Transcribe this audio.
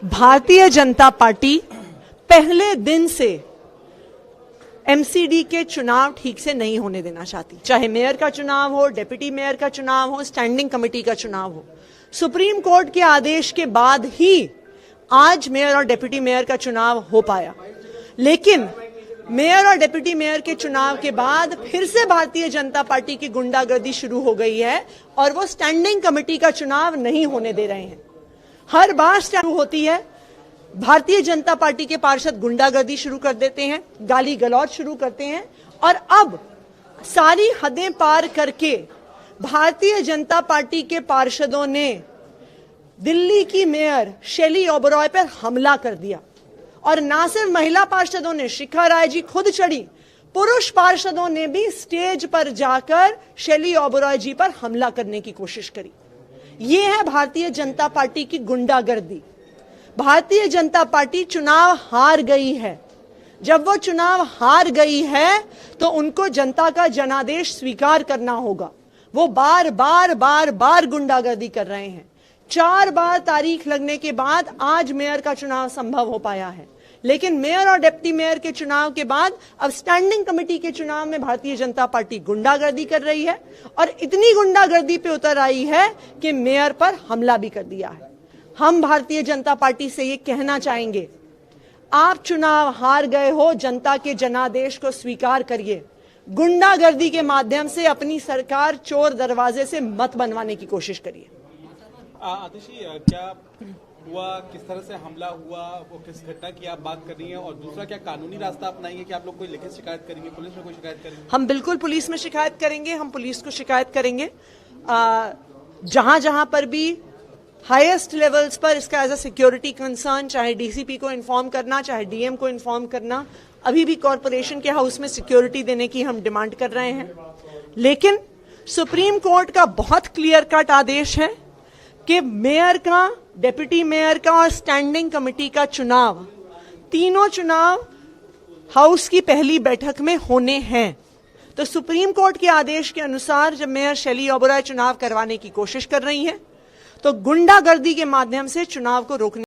Bharatiya Janata party पहले दिन से एमसीडी के चुनाव ठीक से नहीं होने देना चाहती, चाहे मेयर का चुनाव हो, डिप्टी मेयर का चुनाव हो, स्टैंडिंग कमेटी का चुनाव हो। सुप्रीम कोर्ट के आदेश के बाद ही आज मेयर और डिप्टी मेयर का चुनाव हो पाया, लेकिन मेयर और डिप्टी मेयर के चुनाव के बाद फिर से भारतीय जनता पार्टी की गुंडागर्दी शुरू हो गई है और वो स्टैंडिंग कमेटी का चुनाव नहीं होने दे रहे हैं। हर बार शुरू होती है, भारतीय जनता पार्टी के पार्षद गुंडागर्दी शुरू कर देते हैं, गाली गलौज शुरू करते हैं और अब सारी हदें पार करके भारतीय जनता पार्टी के पार्षदों ने दिल्ली की मेयर शैली ओबरॉय पर हमला कर दिया। और ना सिर्फ महिला पार्षदों ने, शिखा राय जी खुद चढ़ी, पुरुष पार्षदों ने भी स्टेज पर जाकर शैली ओबरॉय जी पर हमला करने की कोशिश करी। ये है भारतीय जनता पार्टी की गुंडागर्दी। भारतीय जनता पार्टी चुनाव हार गई है। जब वो चुनाव हार गई है तो उनको जनता का जनादेश स्वीकार करना होगा। वो बार बार गुंडागर्दी कर रहे हैं। 4 बार तारीख लगने के बाद आज मेयर का चुनाव संभव हो पाया है, लेकिन मेयर और डिप्टी मेयर के चुनाव के बाद अब स्टैंडिंग कमेटी के चुनाव में भारतीय जनता पार्टी गुंडागर्दी कर रही है और इतनी गुंडागर्दी पे उतर आई है कि मेयर पर हमला भी कर दिया है। हम भारतीय जनता पार्टी से ये कहना चाहेंगे, आप चुनाव हार गए हो, जनता के जनादेश को स्वीकार करिए। गुंडागर्दी के माध्यम से अपनी सरकार चोर दरवाजे से मत बनवाने की कोशिश करिए। आतिशी, क्या हुआ, किस तरह से हमला हुआ, वो किस घटना की आप बात कर रही हैं, और दूसरा क्या कानूनी रास्ता अपनाएंगे कि आप लोग कोई लिखित शिकायत करेंगे, पुलिस में कोई शिकायत करेंगे? हम बिल्कुल पुलिस में शिकायत करेंगे, हम पुलिस को शिकायत करेंगे। जहां जहां पर भी हाईएस्ट लेवल्स पर इसका एज अ सिक्योरिटी कंसर्न, चाहे डीसीपी को इन्फॉर्म करना, चाहे डीएम को इन्फॉर्म करना, अभी भी कॉरपोरेशन के हाउस में सिक्योरिटी देने की हम डिमांड कर रहे हैं। लेकिन सुप्रीम कोर्ट का बहुत क्लियर कट आदेश है कि मेयर का, डिप्टी मेयर का और स्टैंडिंग कमेटी का चुनाव, तीनों चुनाव हाउस की पहली बैठक में होने हैं। तो सुप्रीम कोर्ट के आदेश के अनुसार जब मेयर शैली ओबरॉय चुनाव करवाने की कोशिश कर रही हैं, तो गुंडागर्दी के माध्यम से चुनाव को रोकने